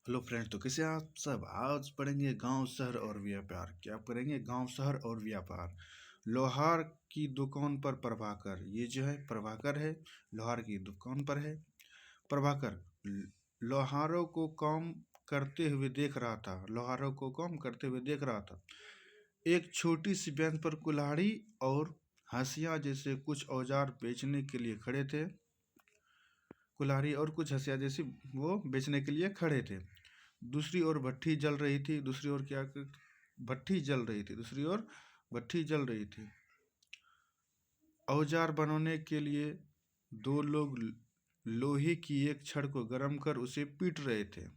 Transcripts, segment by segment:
Hello friends, तो कैसे हैं आप सब। आज पढ़ेंगे गांव शहर और व्यापार। क्या पढ़ेंगे? गांव शहर और व्यापार। लोहार की दुकान पर प्रभाकर। ये जो है प्रभाकर है, लोहार की दुकान पर है। प्रभाकर लोहारों को काम करते हुए देख रहा था। लोहारों को काम करते हुए देख रहा था। एक छोटी सी बेंच पर कुल्हाड़ी और हंसिया जैसे कुछ औजार बेचने के लिए खड़े थे। कुल्हाड़ी और कुछ हंसिया जैसी वो बेचने के लिए खड़े थे। दूसरी ओर भट्ठी जल रही थी। दूसरी ओर भट्ठी जल रही थी। दूसरी ओर भट्ठी जल रही थी। औजार बनाने के लिए दो लोग लोहे की एक छड़ को गर्म कर उसे पीट रहे थे।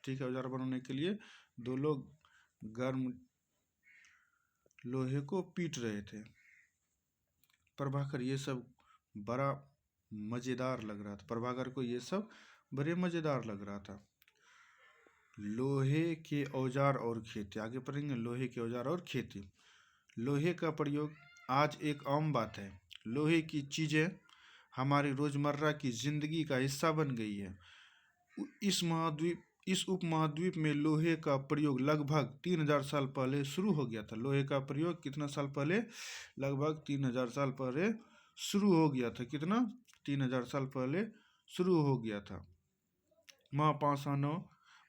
ठीक है, औजार बनाने के लिए दो लोग गर्म लोहे को पीट रहे थे। प्रभाकर ये सब बड़ा मजेदार लग रहा था। प्रभाकर को ये सब बड़े मजेदार लग रहा था। लोहे के औजार और खेती। आगे पढ़ेंगे लोहे के औजार और खेती। लोहे का प्रयोग आज एक आम बात है। लोहे की चीज़ें हमारी रोज़मर्रा की ज़िंदगी का हिस्सा बन गई है। इस उपमहाद्वीप में लोहे का प्रयोग लगभग 3000 साल पहले शुरू हो गया था। लोहे का प्रयोग कितना साल पहले? लगभग 3000 साल पहले शुरू हो गया था। कितना? 3000 साल पहले शुरू हो गया था।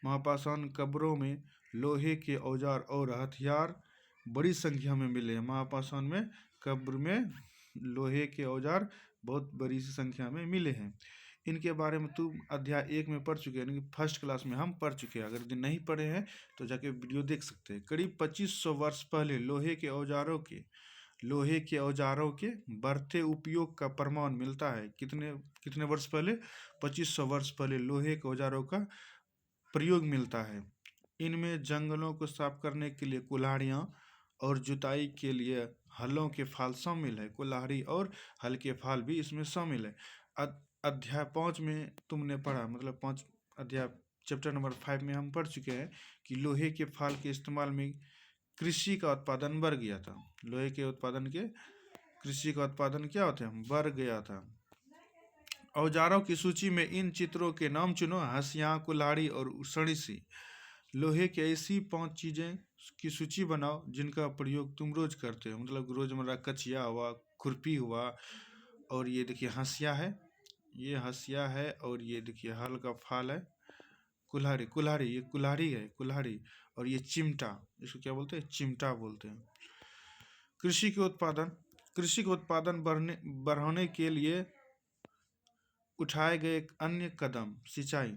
महापाषाण कब्रों में लोहे के औजार और हथियार बड़ी संख्या में मिले हैं। महापाषाण में कब्र में लोहे के औजार बहुत बड़ी संख्या में मिले हैं। इनके बारे में तुम अध्याय 1 में पढ़ चुके हैं, यानी कि फर्स्ट क्लास में हम पढ़ चुके हैं। अगर दिन नहीं पढ़े हैं तो जाके वीडियो देख सकते हैं। करीब 2500 वर्ष पहले लोहे के औजारों के बढ़ते उपयोग का प्रमाण मिलता है। कितने वर्ष पहले? 2500 वर्ष पहले लोहे के औजारों का प्रयोग मिलता है। इनमें जंगलों को साफ करने के लिए कुल्हाड़ियाँ और जुताई के लिए हलों के फाल शामिल है। कुल्हाड़ी और हल के फाल भी इसमें शामिल है। अध्याय 5 में तुमने पढ़ा, मतलब 5 अध्याय चैप्टर नंबर 5 में हम पढ़ चुके हैं कि लोहे के फाल के इस्तेमाल में कृषि का उत्पादन बढ़ गया था। कृषि का उत्पादन क्या होता है? बढ़ गया था। औजारों की सूची में इन चित्रों के नाम चुनो। हंसिया, कुल्हाड़ी और सड़ीसी। लोहे की ऐसी 5 चीज़ें की सूची बनाओ जिनका प्रयोग तुम रोज करते हो। मतलब रोजमर्रा कचिया हुआ, खुरपी हुआ, और ये देखिए हंसिया है, ये हंसिया है, और ये देखिए हल का फाल है। कुल्हाड़ी ये कुल्हाड़ी, और ये चिमटा, इसको क्या बोलते हैं? चिमटा बोलते हैं। कृषि के उत्पादन बढ़ाने के लिए उठाए गए एक अन्य कदम सिंचाई।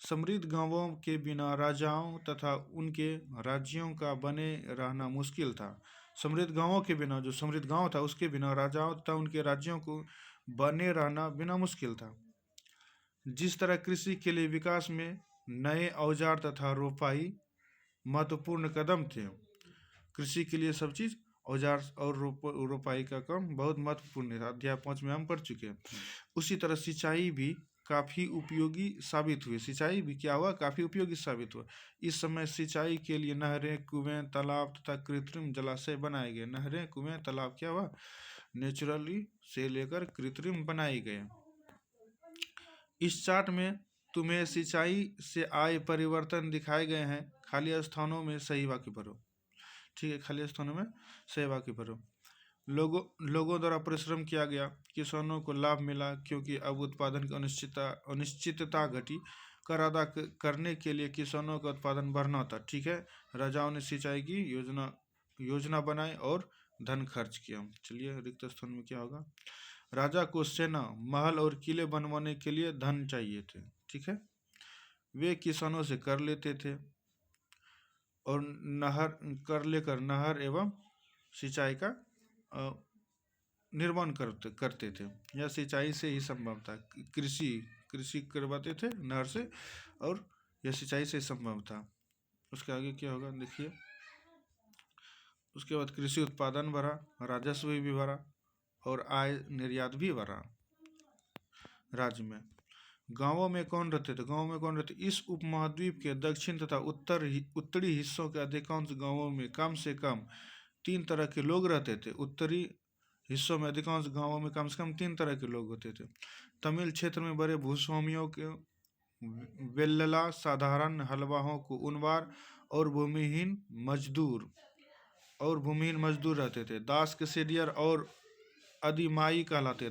समृद्ध गांवों के बिना राजाओं तथा उनके राज्यों का बने रहना मुश्किल था। समृद्ध गांवों के बिना, जो समृद्ध गांव था उसके बिना राजाओं तथा उनके राज्यों को बने रहना बिना मुश्किल था। जिस तरह कृषि के लिए विकास में नए औजार तथा रोपाई महत्वपूर्ण कदम थे। कृषि के लिए सब चीज़, औजार और रोपाई का काम बहुत महत्वपूर्ण था। अध्याय 5 में हम पढ़ चुके हैं। उसी तरह सिंचाई भी काफ़ी उपयोगी साबित हुई। सिंचाई भी क्या हुआ? काफ़ी उपयोगी साबित हुआ। इस समय सिंचाई के लिए नहरें, कुएं, तालाब तथा कृत्रिम जलाशय बनाए गए। नहरें, कुएं, तालाब क्या हुआ? नेचुरली से लेकर कृत्रिम बनाए गए। इस चार्ट में तुम्हें सिंचाई से आए परिवर्तन दिखाए गए हैं। खाली स्थानों में सही वाक्य भरो। ठीक है, खाली स्थानों में सही वाक्य भरो। लोगों द्वारा परिश्रम किया गया। किसानों को लाभ मिला क्योंकि अब उत्पादन की अनिश्चितता घटी। कर अदा करने के लिए किसानों का उत्पादन बढ़ना था। ठीक है, राजाओं ने सिंचाई की योजना बनाई और धन खर्च किया। चलिए, रिक्त स्थान में क्या होगा? राजा को सेना, महल और किले बनवाने के लिए धन चाहिए थे। ठीक है, वे किसानों से कर लेते थे और नहर एवं सिंचाई का निर्माण करते थे। यह सिंचाई से ही संभव था। कृषि करवाते थे नहर से, और यह सिंचाई से संभव था। उसके आगे क्या होगा देखिए। उसके बाद कृषि उत्पादन बढ़ा, राजस्व भी बढ़ा, और आय निर्यात भी बढ़ा राज्य में। गांवों में कौन रहते? इस उपमहाद्वीप के दक्षिण तथा उत्तरी हिस्सों के अधिकांश गांवों में कम से कम 3 तरह के लोग रहते थे। उत्तरी हिस्सों में अधिकांश गांवों में कम से कम 3 तरह के लोग होते थे। तमिल क्षेत्र में बड़े भूस्वामियों के वेल्लला साधारण हलवाहों को उनवार और भूमिहीन मजदूर रहते थे। दास केसेडियर और अधिमाई कहलाते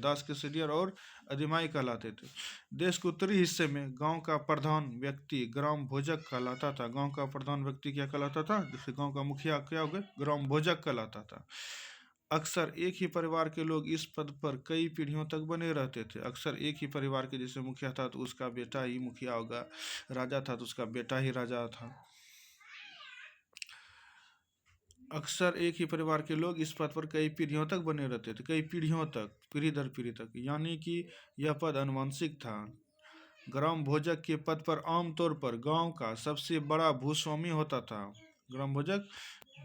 थे। देश के उत्तरी हिस्से में गांव का प्रधान व्यक्ति ग्राम भोजक कहलाता था। गांव का प्रधान व्यक्ति क्या कहलाता था? जैसे गांव का मुखिया क्या हो गया? ग्राम भोजक कहलाता था। अक्सर एक ही परिवार के लोग इस पद पर कई पीढ़ियों तक बने रहते थे। अक्सर एक ही परिवार के, जैसे मुखिया था तो उसका बेटा ही मुखिया होगा, राजा था तो उसका बेटा ही राजा था। अक्सर एक ही परिवार के लोग इस पद पर कई पीढ़ियों तक बने रहते थे, कई पीढ़ियों तक, पीढ़ी दर पीढ़ी तक, यानी कि यह पद आनुवंशिक था। ग्राम भोजक के पद पर आमतौर पर गांव का सबसे बड़ा भूस्वामी होता था। ग्राम भोजक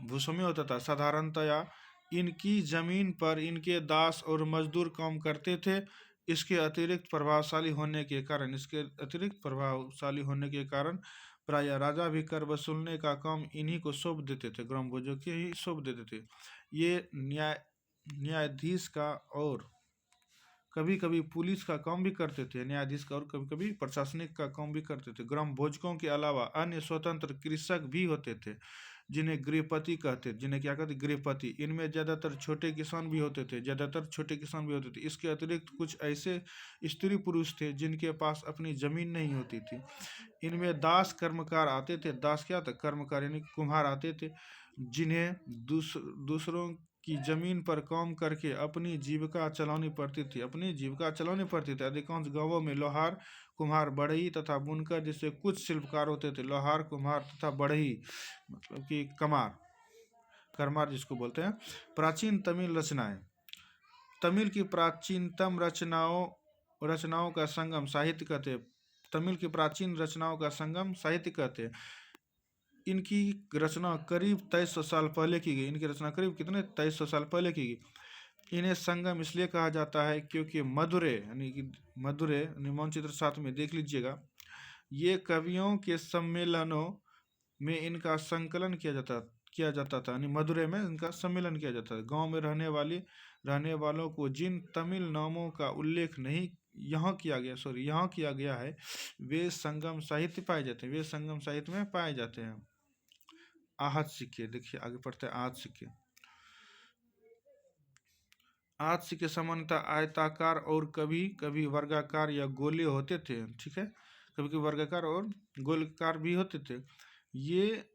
भूस्वामी होता था। साधारणतया इनकी जमीन पर इनके दास और मजदूर काम करते थे। इसके अतिरिक्त प्रभावशाली होने के कारण प्रायः राजा भी कर वसूलने का काम इन्हीं को सौंप देते थे, ग्राम भोजक के ही सौंप देते थे। ये न्यायाधीश का और कभी कभी पुलिस का काम भी करते थे। न्यायाधीश का और कभी कभी प्रशासनिक का काम भी करते थे। ग्राम भोजकों के अलावा अन्य स्वतंत्र कृषक भी होते थे, जिन्हें गृहपति कहते, जिन्हें क्या कहते? गृहपति। इनमें ज्यादातर छोटे किसान भी होते थे। इसके अतिरिक्त कुछ ऐसे स्त्री पुरुष थे जिनके पास अपनी जमीन नहीं होती थी। इनमें दास कर्मकार आते थे। दास क्या था? कर्मकार, यानी कुम्हार आते थे, जिन्हें दूसरों की जमीन पर काम करके अपनी जीविका चलानी पड़ती थी। अधिकांश गांवों में लोहार, कुम्हार, बढ़ई तथा बुनकर जैसे कुछ शिल्पकार होते थे। लोहार, कुम्हार तथा बढ़ई मतलब कि करमार जिसको बोलते हैं। प्राचीन तमिल रचनाएं। तमिल की प्राचीनतम रचनाओं का संगम साहित्य कहते हैं। तमिल की प्राचीन रचनाओं का संगम साहित्य कहते हैं। इनकी रचना करीब 2300 साल पहले की गई। इनकी रचना करीब कितने? 2300 साल पहले की गई। इन्हें संगम इसलिए कहा जाता है क्योंकि मधुरे मानचित्र साथ में देख लीजिएगा। ये कवियों के सम्मेलनों में इनका संकलन किया जाता था, यानी मदुरै में इनका सम्मेलन किया जाता था। गांव में रहने वालों को जिन तमिल नामों का उल्लेख नहीं यहाँ किया गया है, वे संगम साहित्य में पाए जाते हैं। आहत सिक्के, देखिए आगे पढ़ते हैं। आहत सिक्के सामान्यतः आयताकार और कभी कभी वर्गाकार या गोले होते थे। ठीक है, कभी कभी वर्गाकार और गोलाकार भी होते थे। ये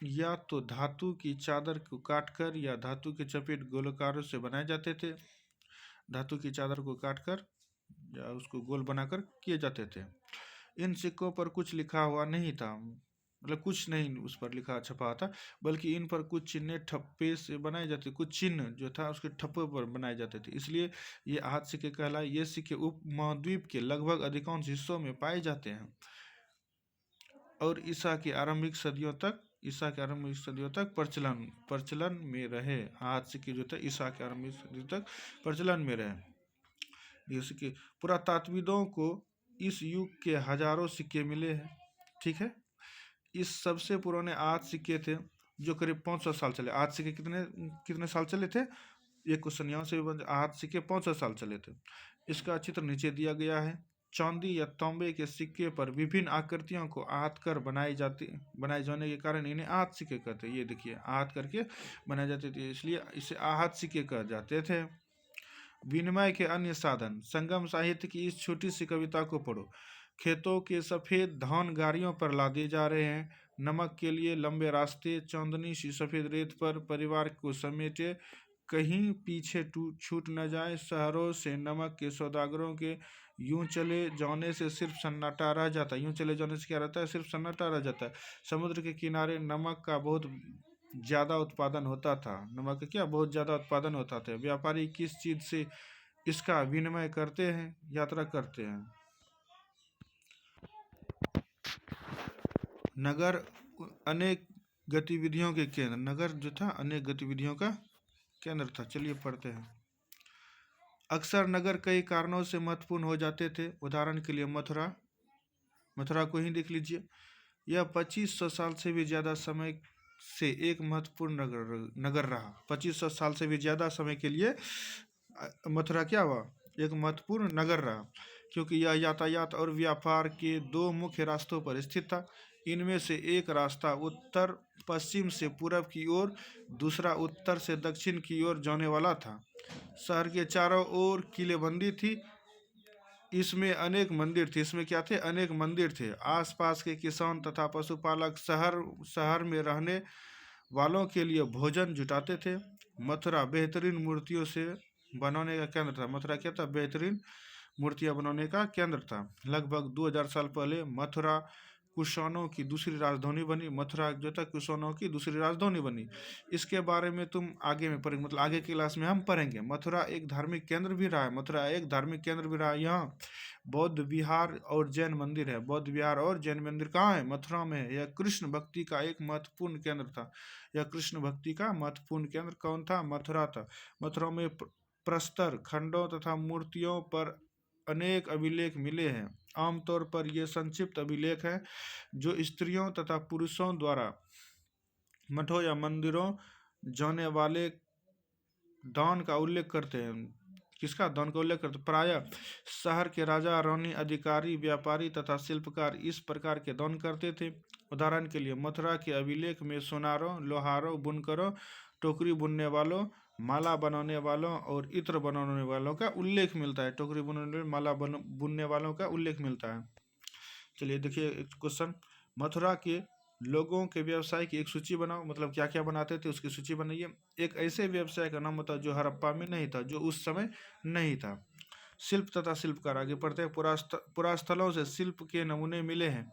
या तो धातु की चादर को काटकर या धातु के चपेट गोलाकारों से बनाए जाते थे। धातु की चादर को काटकर या उसको गोल बनाकर किए जाते थे। इन सिक्कों पर कुछ लिखा हुआ नहीं था, मतलब कुछ नहीं उस पर लिखा छपा था, बल्कि इन पर कुछ चिन्ह ठप्पे से बनाए जाते, कुछ चिन्ह जो था उसके ठप्पे पर बनाए जाते थे, इसलिए ये आहत सिक्के कहलाए। ये सिक्के उप महाद्वीप के लगभग अधिकांश हिस्सों में पाए जाते हैं और ईसा के आरंभिक सदियों तक प्रचलन में रहे। आहत सिक्के जो थे ईसा के आरंभिक सदियों तक प्रचलन में रहे। ये सिक्के पुरातत्वविदों को इस युग के हजारों सिक्के मिले हैं। ठीक है, इस सबसे पुराने आहत सिक्के थे जो करीब 500 साल चले। आहत सिक्के कितने साल चले थे? ये क्वेश्चन यहाँ से भी आहत सिक्के 500 साल चले थे। इसका चित्र नीचे दिया गया है। चांदी या तांबे के सिक्के पर विभिन्न आकृतियों को आहत कर बनाए जाने के कारण इन्हें आहत सिक्के कहते हैं। ये देखिए, आहत करके बनाए जाते थे, इसलिए इसे आहत सिक्के कह जाते थे। विनिमय के अन्य साधन। संगम साहित्य की इस छोटी सी कविता को पढ़ो। खेतों के सफेद धान गाड़ियों पर लादे जा रहे हैं। नमक के लिए लंबे रास्ते, चांदनी सी सफेद रेत पर परिवार को समेटे, कहीं पीछे छूट न जाए। शहरों से नमक के सौदागरों के यूं चले जाने से सिर्फ सन्नाटा रह जाता है। यूं चले जाने से क्या रहता है? सिर्फ सन्नाटा रह जाता है। समुद्र के किनारे नमक का बहुत ज्यादा उत्पादन होता था। व्यापारी किस चीज से इसका विनिमय करते हैं? यात्रा करते हैं। नगर अनेक गतिविधियों के केंद्र। नगर जो था अनेक गतिविधियों का केंद्र था। चलिए पढ़ते हैं। अक्सर नगर कई कारणों से महत्वपूर्ण हो जाते थे। उदाहरण के लिए मथुरा को ही देख लीजिए। यह 2500 साल से भी ज्यादा समय से एक महत्वपूर्ण नगर रहा। 2500 साल से भी ज्यादा समय के लिए मथुरा क्या हुआ? एक महत्वपूर्ण नगर रहा। क्योंकि यह यातायात और व्यापार के दो मुख्य रास्तों पर स्थित था। इनमें से एक रास्ता उत्तर पश्चिम से पूरब की ओर, दूसरा उत्तर से दक्षिण की ओर जाने वाला था। शहर के चारों ओर किलेबंदी थी। इसमें अनेक मंदिर थे। इसमें क्या थे? अनेक मंदिर थे। आसपास के किसान तथा पशुपालक शहर में रहने वालों के लिए भोजन जुटाते थे। मथुरा बेहतरीन मूर्तियों से बनाने का केंद्र था। मथुरा क्या था? बेहतरीन मूर्तियां बनाने का केंद्र था। लगभग 2000 साल पहले मथुरा कुषाणों की दूसरी राजधानी बनी। मथुरा जो था कुषाणों की दूसरी राजधानी बनी। इसके बारे में तुम आगे में पढ़ेंगे, मतलब आगे की क्लास में हम पढ़ेंगे। मथुरा एक धार्मिक केंद्र भी रहा है। मथुरा एक धार्मिक केंद्र भी रहा है। यहाँ बौद्ध विहार और जैन मंदिर है। बौद्ध विहार और जैन मंदिर कहाँ है? मथुरा में है। यह कृष्ण भक्ति का एक महत्वपूर्ण केंद्र था। यह कृष्ण भक्ति का महत्वपूर्ण केंद्र कौन था? मथुरा था। मथुरा में प्रस्तर खंडों तथा मूर्तियों पर अनेक अभिलेख मिले हैं। आमतौर पर ये संक्षिप्त अभिलेख हैं जो स्त्रियों तथा पुरुषों द्वारा मठों या मंदिरों जाने वाले दान का उल्लेख करते हैं। किसका दान का उल्लेख करते? प्रायः शहर के राजा, रानी, अधिकारी, व्यापारी तथा शिल्पकार इस प्रकार के दान करते थे। उदाहरण के लिए मथुरा के अभिलेख में सोनारों, लोहारों, बुनकरों, टोकरी बुनने वालों, माला बनाने वालों और इत्र बनाने वालों का उल्लेख मिलता है। टोकरी बुनने, माला बुनने वालों का उल्लेख मिलता है। चलिए देखिए क्वेश्चन, मथुरा के लोगों के व्यवसाय की एक सूची बनाओ। मतलब क्या क्या बनाते थे उसकी सूची बनाइए। एक ऐसे व्यवसाय का नाम बताओ जो हड़प्पा में नहीं था, जो उस समय नहीं था। शिल्प तथा शिल्पकार, आगे पढ़ते हैं। पुरास्थलों से शिल्प के नमूने मिले हैं।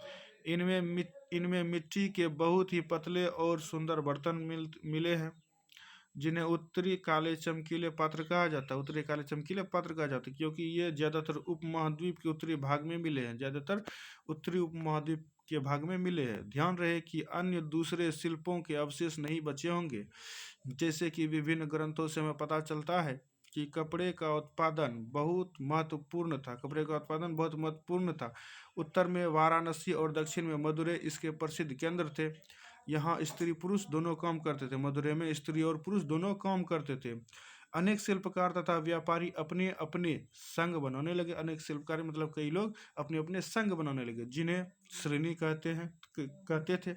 इनमें मिट्टी के बहुत ही पतले और सुंदर बर्तन मिले हैं जिन्हें उत्तरी काले चमकीले पात्र कहा जाता है। उत्तरी काले चमकीले पात्र कहा जाता है क्योंकि ये ज्यादातर उपमहाद्वीप के उत्तरी भाग में मिले हैं। ज्यादातर उत्तरी उपमहाद्वीप के भाग में मिले हैं। ध्यान रहे कि अन्य दूसरे शिल्पों के अवशेष नहीं बचे होंगे। जैसे कि विभिन्न ग्रंथों से हमें पता चलता है कि कपड़े का उत्पादन बहुत महत्वपूर्ण था। कपड़े का उत्पादन बहुत महत्वपूर्ण था। उत्तर में वाराणसी और दक्षिण में मदुरै इसके प्रसिद्ध केंद्र थे। यहाँ स्त्री पुरुष दोनों काम करते थे। मदुरै में स्त्री और पुरुष दोनों काम करते थे। अनेक शिल्पकार तथा व्यापारी अपने अपने संघ बनाने लगे। अनेक शिल्पकारी मतलब कई लोग अपने अपने संघ बनाने लगे जिन्हें श्रेणी कहते थे।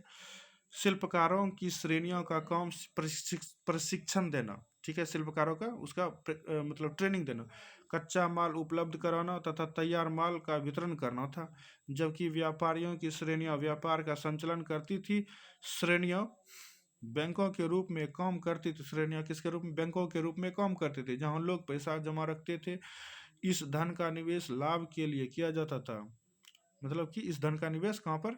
शिल्पकारों की श्रेणियों का काम प्रशिक्षण देना। ठीक है, शिल्पकारों का उसका मतलब ट्रेनिंग देना, कच्चा माल उपलब्ध कराना तथा तैयार माल का वितरण करना था। जबकि व्यापारियों की श्रेणियां व्यापार का संचालन करती थी। श्रेणियां बैंकों के रूप में काम करती थी। श्रेणियां किसके रूप में? बैंकों के रूप में काम करते थे, जहां लोग पैसा जमा रखते थे। इस धन का निवेश लाभ के लिए किया जाता था। मतलब कि इस धन का निवेश कहाँ पर?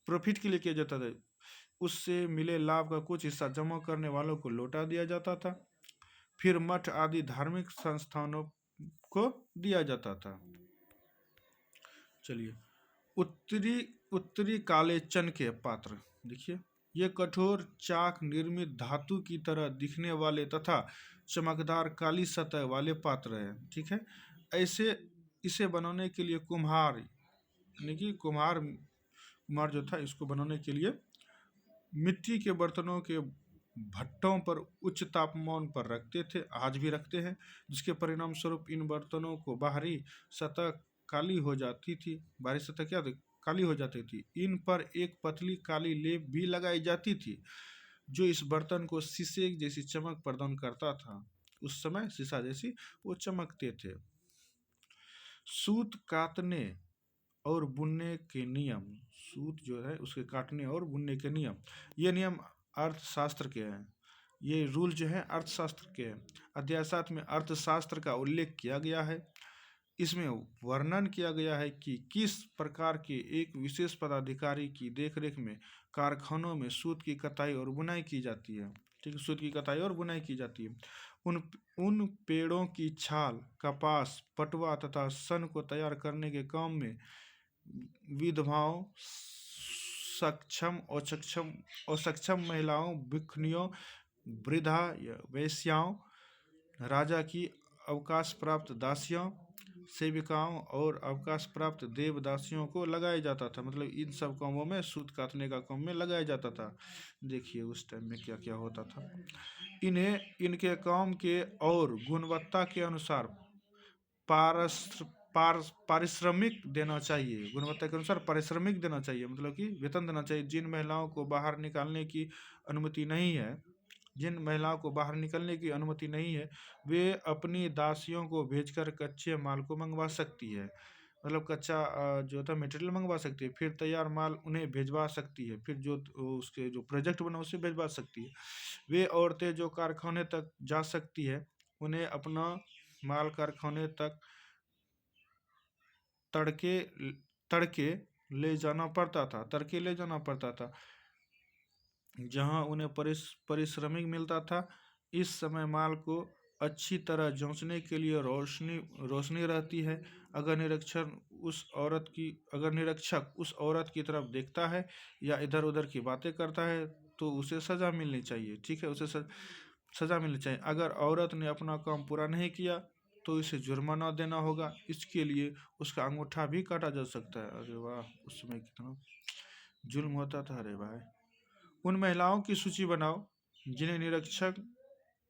प्रॉफिट के लिए किया जाता था। उससे मिले लाभ का कुछ हिस्सा जमा करने वालों को लौटा दिया जाता था। फिर मठ आदि धार्मिक संस्थानों को दिया जाता था। चलिए, उत्तरी उत्तरी काले चन के पात्र देखिए। ये कठोर चाक निर्मित धातु की तरह दिखने वाले तथा चमकदार काली सतह वाले पात्र हैं। ठीक है, ऐसे इसे बनाने के लिए कुम्हार, यानी कि कुम्हार जो था, इसको बनाने के लिए मिट्टी के बर्तनों के भट्टों पर उच्च तापमान पर रखते थे, आज भी रखते हैं, जिसके परिणाम स्वरूप इन बर्तनों को बाहरी सतह काली हो जाती थी। बाहरी सतह क्या थी? काली हो जाती थी। इन पर एक पतली काली लेप भी लगाई जाती थी जो इस बर्तन को शीशे जैसी चमक प्रदान करता था। उस समय शीशा जैसी वो चमकते थे। सूत काटने और बुनने के नियम। सूत जो है उसके काटने और बुनने के नियम, ये नियम अर्थशास्त्र के हैं। ये रूल जो है अर्थशास्त्र के हैं। अध्याय 7 में अर्थशास्त्र का उल्लेख किया गया है। इसमें वर्णन किया गया है कि किस प्रकार के एक विशेष पदाधिकारी की देखरेख में कारखानों में सूत की कताई और बुनाई की जाती है। ठीक है, सूत की कताई और बुनाई की जाती है। उन पेड़ों की छाल, कपास, पटुआ तथा सन को तैयार करने के काम में विधवाओं, असक्षम महिलाओं, भिखनियों, वृद्धा या वेश्याओं, राजा की अवकाश प्राप्त दासियों, सेविकाओं और अवकाश प्राप्त देवदासियों को लगाया जाता था। मतलब इन सब कामों में सूत काटने का काम में लगाया जाता था। देखिए उस टाइम में क्या क्या होता था। इन्हें इनके काम के और गुणवत्ता के अनुसार पारिश्रमिक देना चाहिए, गुणवत्ता के अनुसार पारिश्रमिक देना चाहिए, मतलब कि वेतन देना चाहिए। जिन महिलाओं को बाहर निकालने की अनुमति नहीं है, जिन महिलाओं को बाहर निकलने की अनुमति नहीं है, वे अपनी दासियों को भेजकर कच्चे माल को मंगवा सकती है, मतलब कच्चा जो था मटेरियल मंगवा सकती है, फिर तैयार माल उन्हें भेजवा सकती है, फिर जो उसके जो प्रोजेक्ट बना उसे भेजवा सकती है। वे औरतें जो कारखाने तक जा सकती है, उन्हें अपना माल कारखाने तक तड़के तड़के ले जाना पड़ता था, तड़के ले जाना पड़ता था, जहां उन्हें पारिश्रमिक मिलता था। इस समय माल को अच्छी तरह जांचने के लिए रोशनी रहती है। अगर निरीक्षक उस औरत की तरफ देखता है या इधर उधर की बातें करता है तो उसे सजा मिलनी चाहिए, ठीक है, उसे सजा मिलनी चाहिए। अगर औरत ने अपना काम पूरा नहीं किया तो इसे जुर्माना देना होगा, इसके लिए उसका अंगूठा भी काटा जा सकता है। अरे वाह, उस समय कितना जुल्म होता था। अरे भाई, उन महिलाओं की सूची बनाओ जिन्हें निरीक्षक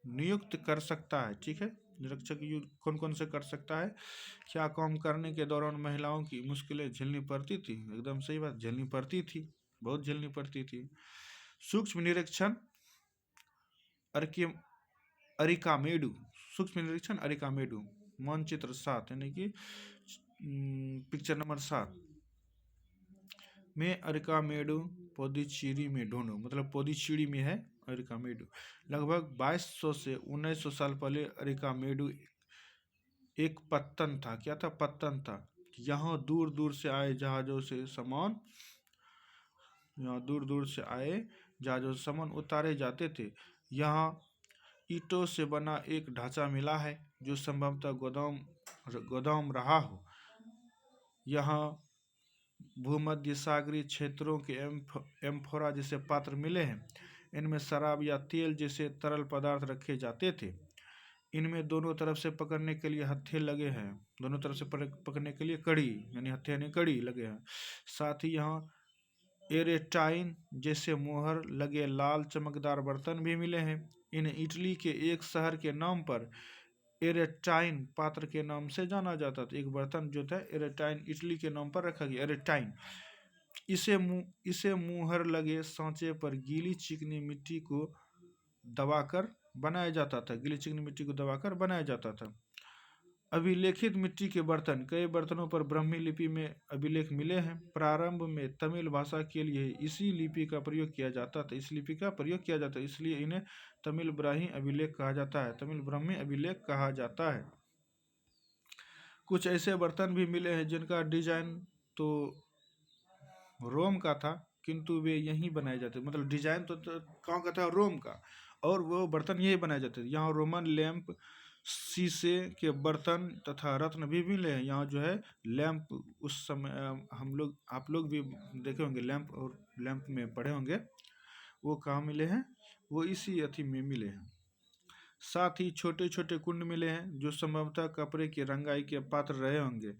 नियुक्त कर सकता है, ठीक है, निरीक्षक कौन कौन से कर सकता है। क्या काम करने के दौरान महिलाओं की मुश्किलें झेलनी पड़ती थी? एकदम सही बात, झेलनी पड़ती थी, बहुत झेलनी पड़ती थी। सूक्ष्म निरीक्षण अरिकामेडु, सूक्ष्म निरीक्षण अरिकामेडु, मानचित्र 7 यानी कि पिक्चर नंबर 7 में अरिकामेडु पुडुचेरी में ढूंढो, मतलब पुडुचेरी में है अरिकामेडु। लगभग 2200 से 1900 साल पहले अरिकामेडु एक पत्तन था। क्या था? पत्तन था। यहाँ दूर दूर से आए जहाजों से सामान उतारे जाते थे। यहाँ ईंटों से बना एक ढांचा मिला है जो संभवतः गोदाम रहा हो। यहाँ भूमध्य सागरीय क्षेत्रों के एम्फोरा जैसे पात्र मिले हैं। इनमें शराब या तेल जैसे तरल पदार्थ रखे जाते थे। इनमें दोनों तरफ से पकड़ने के लिए हत्थे लगे हैं, दोनों तरफ से पकड़ने के लिए कड़ी यानी हत्थे यानी कड़ी लगे हैं। साथ ही यहाँ एरेटाइन जैसे मोहर लगे लाल चमकदार बर्तन भी मिले हैं। इन्हें इटली के एक शहर के नाम पर एरेटाइन पात्र के नाम से जाना जाता था। एक बर्तन जो था एरेटाइन इटली के नाम पर रखा गया, एरेटाइन। इसे मुहर लगे सांचे पर गीली चिकनी मिट्टी को दबाकर बनाया जाता था, गीली चिकनी मिट्टी को दबाकर बनाया जाता था। अभिलेखित मिट्टी के बर्तन, कई बर्तनों पर ब्राह्मी लिपि में अभिलेख मिले हैं। प्रारंभ में तमिल भाषा के लिए इसी लिपि का प्रयोग किया जाता था, इस लिपि का प्रयोग किया जाता है, इसलिए इन्हें तमिल ब्राह्मी अभिलेख कहा जाता है, तमिल ब्राह्मी अभिलेख कहा जाता है। कुछ ऐसे बर्तन भी मिले हैं जिनका डिजाइन तो रोम का था, किंतु वे यहीं बनाए जाते, मतलब डिजाइन तो कहाँ का था? रोम का, और वो बर्तन यही बनाए जाते थे। यहाँ रोमन लैंप, शीशे के बर्तन तथा रत्न भी मिले हैं। यहाँ जो है लैंप, उस समय आप लोग भी देखे होंगे लैंप, और लैंप में पढ़े होंगे, वो कहाँ मिले हैं? वो इसी अथी में मिले हैं। साथ ही छोटे छोटे कुंड मिले हैं जो संभवतः कपड़े की रंगाई के पात्र रहे होंगे।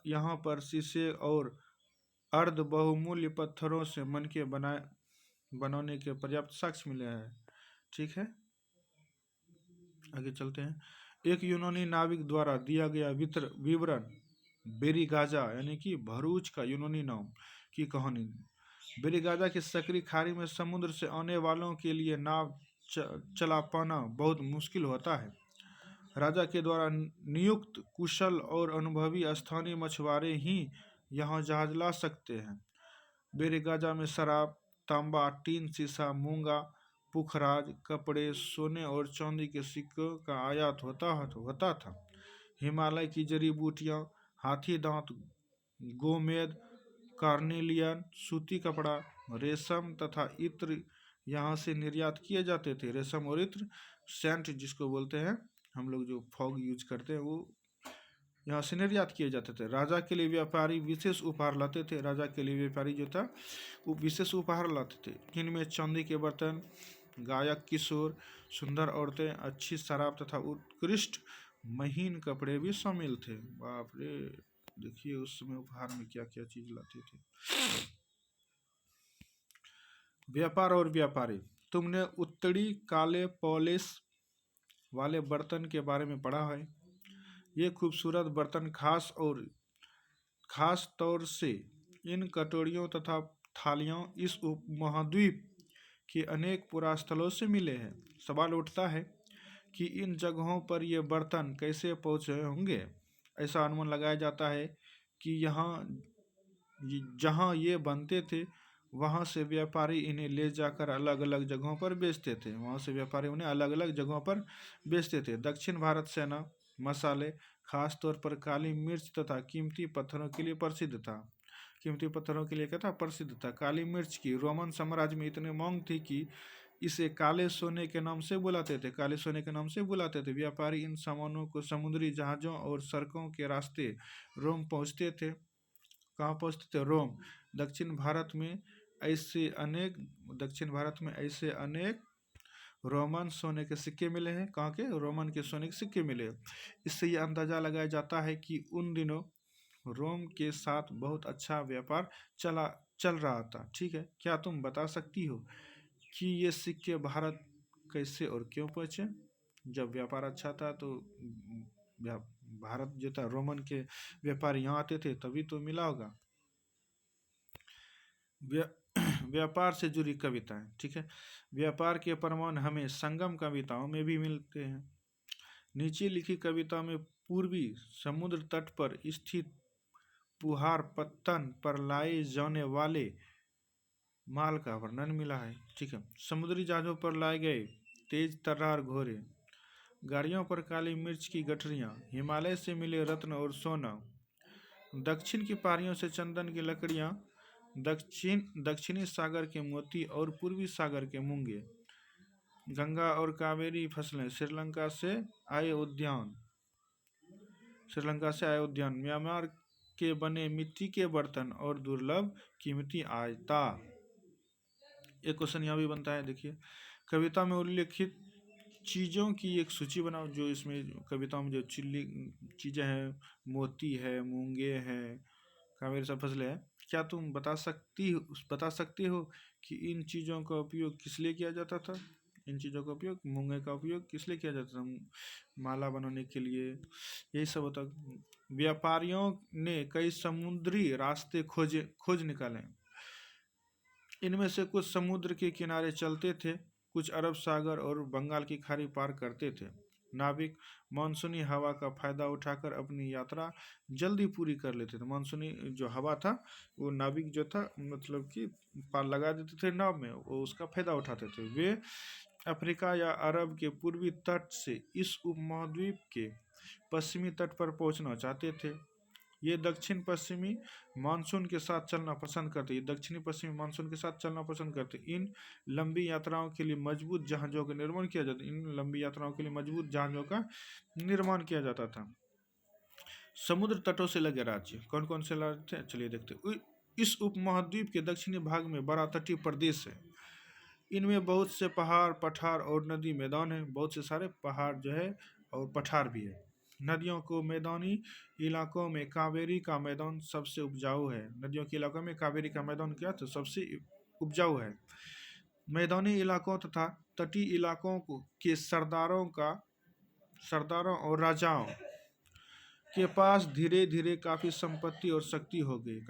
यहाँ पर शीशे और अर्ध बहुमूल्य पत्थरों से मनके बनाने के पर्याप्त साक्ष्य मिले हैं, ठीक है। आगे चलते हैं। एक यूनानी नाविक द्वारा दिया गया विवरण बेरिगाजा यानी कि भरूच का यूनानी नाम की कहानी। बेरिगाजा की सकरी खाड़ी में समुद्र से आने वालों के लिए नाव चला पाना बहुत मुश्किल होता है। राजा के द्वारा नियुक्त कुशल और अनुभवी स्थानीय मछुआरे ही यहाँ जहाज ला सकते हैं। बेरिगाजा में शराब, तांबा, टीन, शीशा, मूंगा, पुखराज, कपड़े, सोने और चांदी के सिक्कों का आयात होता था। हिमालय की जड़ी बूटियाँ, हाथी दांत, गोमेद, कार्नेलियन, सूती कपड़ा, रेशम तथा इत्र यहाँ से निर्यात किए जाते थे। रेशम और इत्र, सेंट जिसको बोलते हैं हम लोग, जो फॉग यूज करते हैं, वो यहाँ से निर्यात किए जाते थे। राजा के लिए व्यापारी विशेष उपहार लाते थे। राजा के लिए व्यापारी जो था वो विशेष उपहार लाते थे। इनमें चांदी के बर्तन, गायक किशोर, सुंदर औरतें, अच्छी शराब तथा उत्कृष्ट महीन कपड़े भी शामिल थे। बाप रे, देखिए उस समय उपहार में क्या क्या चीज लाते थे। व्यापार और व्यापारी। तुमने उत्तरी काले पॉलिश वाले बर्तन के बारे में पढ़ा है। ये खूबसूरत बर्तन खास तौर से इन कटोरियों तथा थालियों इस उपमहाद्वीप के अनेक पुरास्थलों से मिले हैं। सवाल उठता है कि इन जगहों पर ये बर्तन कैसे पहुंचे होंगे। ऐसा अनुमान लगाया जाता है कि जहाँ ये बनते थे वहाँ से व्यापारी इन्हें ले जाकर अलग अलग जगहों पर बेचते थे। वहाँ से व्यापारी उन्हें अलग अलग जगहों पर बेचते थे। दक्षिण भारत सेना मसाले खास तौर पर काली मिर्च तथा कीमती पत्थरों के लिए प्रसिद्ध था। कीमती पत्थरों के लिए क्या था? प्रसिद्ध था। काली मिर्च की रोमन साम्राज्य में इतनी मांग थी कि इसे काले सोने के नाम से बुलाते थे। काले सोने के नाम से बुलाते थे। व्यापारी इन सामानों को समुद्री जहाज़ों और सड़कों के रास्ते रोम पहुंचते थे। कहाँ पहुंचते थे? रोम। दक्षिण भारत में ऐसे अनेक दक्षिण भारत में ऐसे अनेक रोमन सोने के सिक्के मिले हैं। कहाँ के? रोमन के सोने के सिक्के मिले। इससे यह अंदाजा लगाया जाता है कि उन दिनों रोम के साथ बहुत अच्छा व्यापार चल रहा था। ठीक है, क्या तुम बता सकती हो कि ये सिक्के भारत कैसे और क्यों पहुंचे? जब व्यापार अच्छा था तो भारत जो था, रोमन के व्यापारी यहाँ आते थे तभी तो मिला होगा। व्यापार से जुड़ी कविताएं। ठीक है, व्यापार के प्रमाण हमें संगम कविताओं में भी मिलते हैं। नीचे लिखी कविता में पूर्वी समुद्र तट पर स्थित पुहार पत्तन पर लाए जाने वाले माल का वर्णन मिला है। ठीक है, समुद्री जहाजों पर लाए गए तेज तर्रार घोड़े, गाड़ियों पर काली मिर्च की गठरियाँ, हिमालय से मिले रत्न और सोना, दक्षिण की पहाड़ियों से चंदन की लकड़ियाँ, दक्षिणी सागर के मोती और पूर्वी सागर के मूंगे, गंगा और कावेरी फसलें, श्रीलंका से आए उद्यान, म्यांमार के बने मिट्टी के बर्तन और दुर्लभ कीमती आयता। एक क्वेश्चन यहाँ भी बनता है, देखिए, कविता में उल्लेखित चीज़ों की एक सूची बनाओ। जो इसमें कविता में जो चीज़ें हैं, मोती है, मूंगे हैं, कावेरी सब फसलें हैं, क्या तुम बता सकती हो कि इन चीज़ों का उपयोग किस लिए किया जाता था? इन चीज़ों का उपयोग, मूंगे का उपयोग किस लिए किया जाता था? माला बनाने के लिए, यही सब होता। व्यापारियों ने कई समुद्री रास्ते खोज निकाले। इनमें से कुछ समुद्र के किनारे चलते थे, कुछ अरब सागर और बंगाल की खाड़ी पार करते थे। नाविक मानसूनी हवा का फायदा उठाकर अपनी यात्रा जल्दी पूरी कर लेते थे। मानसूनी जो हवा था वो नाविक जो था मतलब कि पार लगा देते थे नाव में, वो उसका फायदा उठाते थे। वे अफ्रीका या अरब के पूर्वी तट से इस उपमहाद्वीप के पश्चिमी तट पर पहुंचना चाहते थे। ये दक्षिणी पश्चिमी मानसून के साथ चलना पसंद करते। इन लंबी यात्राओं के लिए मजबूत जहाज़ों का निर्माण किया जाता था। समुद्र तटों से लगे राज्य कौन कौन से राज्य थे? चलिए देखते। इस उपमहाद्वीप के दक्षिणी भाग में बड़ा तटीय प्रदेश है। इनमें बहुत से पहाड़, पठार और नदी मैदान है। बहुत से सारे पहाड़ जो है और पठार भी है। नदियों को मैदानी इलाकों में कावेरी का मैदान सबसे उपजाऊ है। नदियों के इलाकों में कावेरी का मैदान क्या तो सबसे उपजाऊ है। मैदानी इलाकों तथा तटीय इलाकों के सरदारों और राजाओं के पास धीरे धीरे काफी संपत्ति और शक्ति होगी।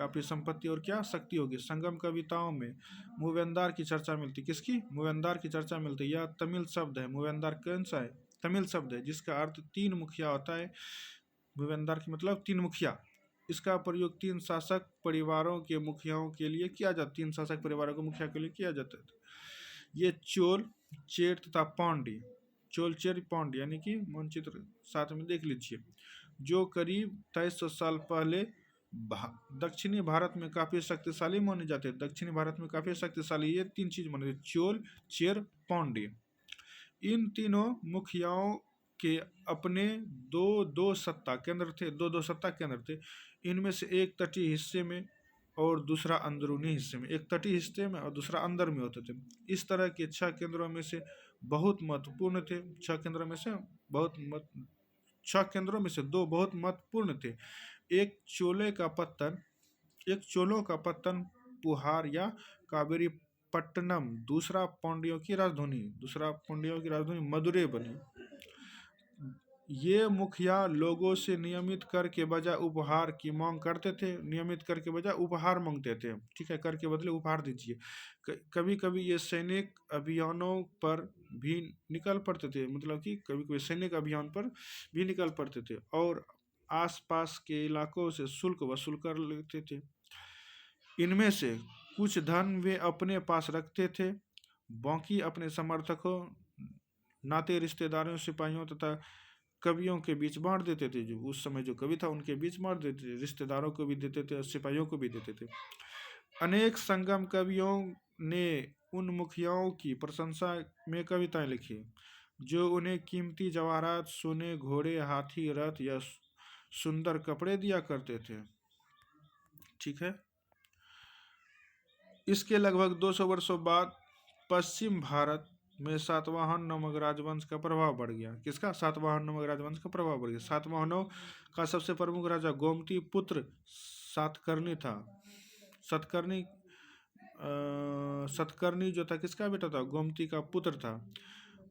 संगम कविताओं में मूवेंदार की चर्चा मिलती। किसकी? मूवेंदार की चर्चा मिलती। यह तमिल शब्द है। मूवेंदार कौन सा है? तमिल शब्द है, जिसका अर्थ तीन मुखिया होता है। मूवेंदार की मतलब तीन मुखिया। इसका प्रयोग तीन शासक परिवारों के मुखिया के लिए किया जाता है। ये चोल, चेर तथा पांड्य, चोल, चेर, पांड्य यानी कि मानचित्र साथ में देख लीजिए, जो करीब 2300 साल पहले दक्षिणी भारत में काफी शक्तिशाली माने जाते हैं। दक्षिणी भारत में काफी शक्तिशाली ये तीन चीज माने जाते, चोल, चेर, पांड्य। इन तीनों मुखियाओं के अपने दो सत्ता केंद्र थे। इनमें से एक तटीय हिस्से में और दूसरा अंदरूनी हिस्से में। एक तटीय हिस्से में और दूसरा अंदर में होते थे। इस तरह के 6 केंद्रों में से बहुत महत्वपूर्ण थे। 6 केंद्रों में से 2 बहुत महत्वपूर्ण थे। एक चोलों का पत्तन पुहार या कावेरी पट्टनम, दूसरा पांड्यों की राजधानी मदुरै बनी। ये मुखिया लोगों से नियमित कर के बजाय उपहार की मांग करते थे। नियमित कर के बजाय उपहार मांगते थे, ठीक है, कर के बदले उपहार दीजिए। कभी कभी ये सैनिक अभियानों पर भी निकल पड़ते थे, मतलब कि कभी कभी सैनिक अभियान पर भी निकल पड़ते थे और आसपास के इलाकों से शुल्क वसूल कर लेते थे। इनमें से कुछ धन वे अपने पास रखते थे, बाकी अपने समर्थकों, नाते रिश्तेदारों, सिपाहियों तथा कवियों के बीच बांट देते थे। जो उस समय जो कवि था उनके बीच बांट देते थे, रिश्तेदारों को भी देते थे और सिपाहियों को भी देते थे। अनेक संगम कवियों ने उन मुखियाओं की प्रशंसा में कविताएं लिखी, जो उन्हें कीमती जवाहरात, सोने, घोड़े, हाथी, रथ या सुंदर कपड़े दिया करते थे। ठीक है। इसके लगभग 200 वर्षों बाद पश्चिम भारत में सातवाहन नामक राजवंश का प्रभाव बढ़ गया। किसका? सातवाहन नामक राजवंश का प्रभाव बढ़ गया। सातवाहनों का सबसे प्रमुख राजा गोमती पुत्र सातकर्णी था। सतकर्णी जो था किसका बेटा था? गोमती का पुत्र था।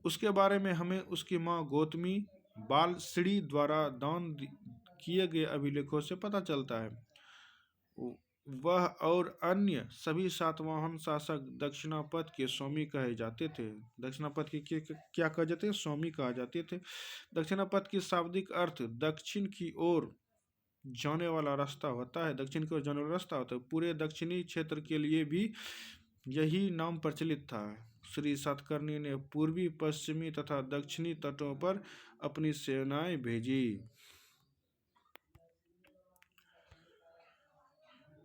उसके बारे में हमें उसकी माँ गौतमी बालश्री द्वारा दान किए गए अभिलेखों से पता चलता है। वह और अन्य सभी सातवाहन शासक दक्षिणापथ के स्वामी कहे जाते थे। दक्षिणापथ के क्या कहे जाते हैं? स्वामी कहा जाते थे। दक्षिणापथ की शाब्दिक अर्थ दक्षिण की ओर जाने वाला रास्ता होता है। दक्षिण की ओर जाने वाला रास्ता होता है। पूरे दक्षिणी क्षेत्र के लिए भी यही नाम प्रचलित था। श्री सातकर्णी ने पूर्वी, पश्चिमी तथा दक्षिणी तटों पर अपनी सेनाएं भेजी।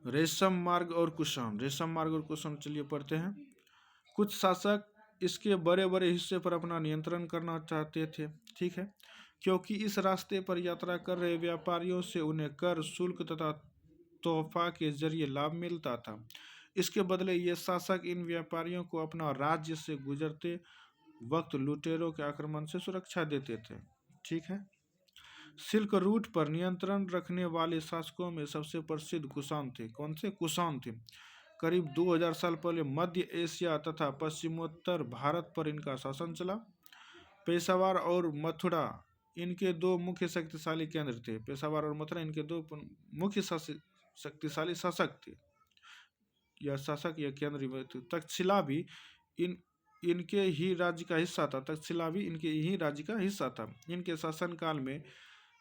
रेशम मार्ग और कुषाण। रेशम मार्ग और कुषाण चलिए पढ़ते हैं। कुछ शासक इसके बड़े बड़े हिस्से पर अपना नियंत्रण करना चाहते थे, ठीक है, क्योंकि इस रास्ते पर यात्रा कर रहे व्यापारियों से उन्हें कर, शुल्क तथा तोहफा के जरिए लाभ मिलता था। इसके बदले ये शासक इन व्यापारियों को अपना राज्य से गुजरते वक्त लुटेरों के आक्रमण से सुरक्षा देते थे। ठीक है। सिल्क रूट पर नियंत्रण रखने वाले शासकों में सबसे प्रसिद्ध कुषाण थे। कौन से? कुषाण थे। करीब 2000 साल पहले मध्य एशिया तथा पश्चिमोत्तर भारत पर इनका शासन चला। पेशावर और मथुरा इनके दो मुख्य शक्तिशाली केंद्र थे। पेशावर और मथुरा इनके दो मुख्य शक्तिशाली शासक थे, या शासक या केंद्र। तक्षशिला भी इनके ही राज्य का हिस्सा था। तक्षशिला भी इनके ही राज्य का हिस्सा था। इनके शासनकाल में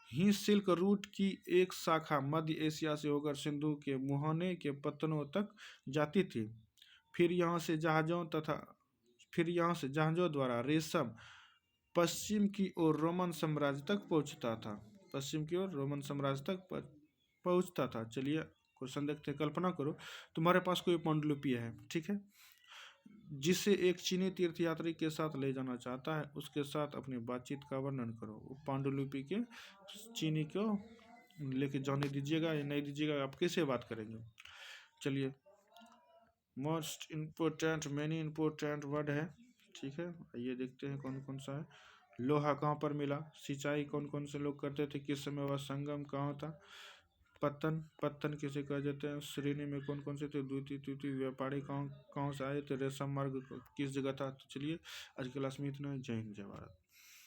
ही सिल्क रूट की एक शाखा मध्य एशिया से होकर सिंधु के मुहाने के पत्तनों तक जाती थी। फिर यहाँ से जहाजों द्वारा रेशम पश्चिम की ओर रोमन साम्राज्य तक पहुँचता था। पश्चिम की ओर रोमन साम्राज्य तक पहुँचता था। चलिए क्वेश्चन देखते हैं। कल्पना करो तुम्हारे पास कोई पांडुलिपि है, ठीक है, जिसे एक चीनी तीर्थयात्री के साथ ले जाना चाहता है। उसके साथ अपनी बातचीत का वर्णन करो। वो पांडुलिपि के चीनी को लेके जाने दीजिएगा या नहीं दीजिएगा, आप कैसे बात करेंगे? चलिए, most important, many important word है, ठीक है। ये देखते हैं कौन कौन सा है। लोहा कहाँ पर मिला? सिंचाई कौन कौन से लोग करते थे? किस समय वह संगम कहाँ था? पत्तन किसे कहा जाते हैं? श्रेणी में कौन कौन से थे? द्वितीय तृतीय व्यापारी कहाँ से आए थे? रेशम मार्ग किस जगह था? तो चलिए आज की क्लास में इतना। जय हिंद, जय भारत।